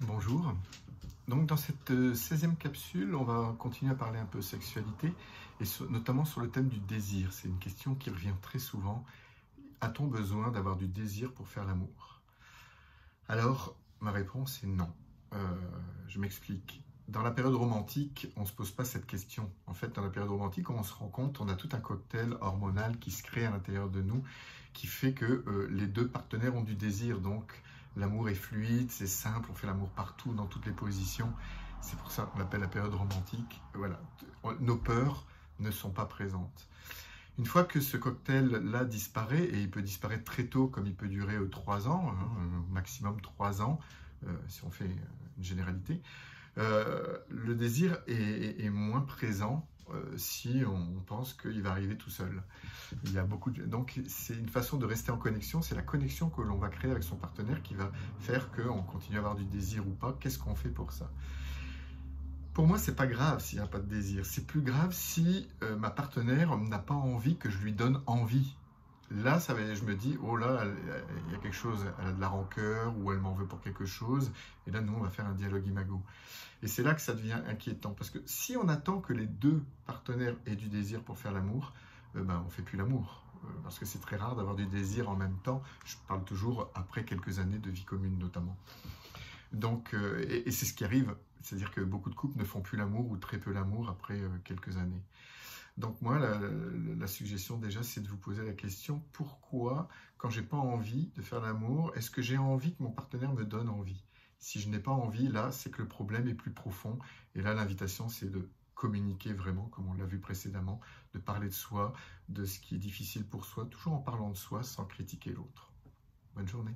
Bonjour. Donc dans cette 16e capsule, on va continuer à parler un peu sexualité et notamment sur le thème du désir. C'est une question qui revient très souvent. A-t-on besoin d'avoir du désir pour faire l'amour? Alors, ma réponse est non. Je m'explique. Dans la période romantique, on ne se pose pas cette question. En fait, dans la période romantique, on se rend compte, on a tout un cocktail hormonal qui se crée à l'intérieur de nous, qui fait que les deux partenaires ont du désir. Donc, l'amour est fluide, c'est simple, on fait l'amour partout, dans toutes les positions. C'est pour ça qu'on l'appelle la période romantique. Voilà, nos peurs ne sont pas présentes. Une fois que ce cocktail-là disparaît, et il peut disparaître très tôt, comme il peut durer 3 ans, maximum 3 ans, si on fait une généralité, le désir est moins présent si on pense qu'il va arriver tout seul. Il y a Donc c'est une façon de rester en connexion, c'est la connexion que l'on va créer avec son partenaire qui va faire qu'on continue à avoir du désir ou pas. Qu'est-ce qu'on fait pour ça? Pour moi, c'est pas grave s'il n'y a pas de désir. C'est plus grave si ma partenaire n'a pas envie que je lui donne envie. Là, je me dis, oh là, il y a quelque chose, elle a de la rancœur ou elle m'en veut pour quelque chose. Et là, nous, on va faire un dialogue imago. Et c'est là que ça devient inquiétant. Parce que si on attend que les deux partenaires aient du désir pour faire l'amour, on ne fait plus l'amour. Parce que c'est très rare d'avoir du désir en même temps. Je parle toujours après quelques années de vie commune, notamment. Donc, et c'est ce qui arrive, c'est-à-dire que beaucoup de couples ne font plus l'amour ou très peu l'amour après quelques années. Donc moi, la suggestion déjà, c'est de vous poser la question, pourquoi, quand j'ai pas envie de faire l'amour, est-ce que j'ai envie que mon partenaire me donne envie? Si je n'ai pas envie, là, c'est que le problème est plus profond. Et là, l'invitation, c'est de communiquer vraiment, comme on l'a vu précédemment, de parler de soi, de ce qui est difficile pour soi, toujours en parlant de soi, sans critiquer l'autre. Bonne journée.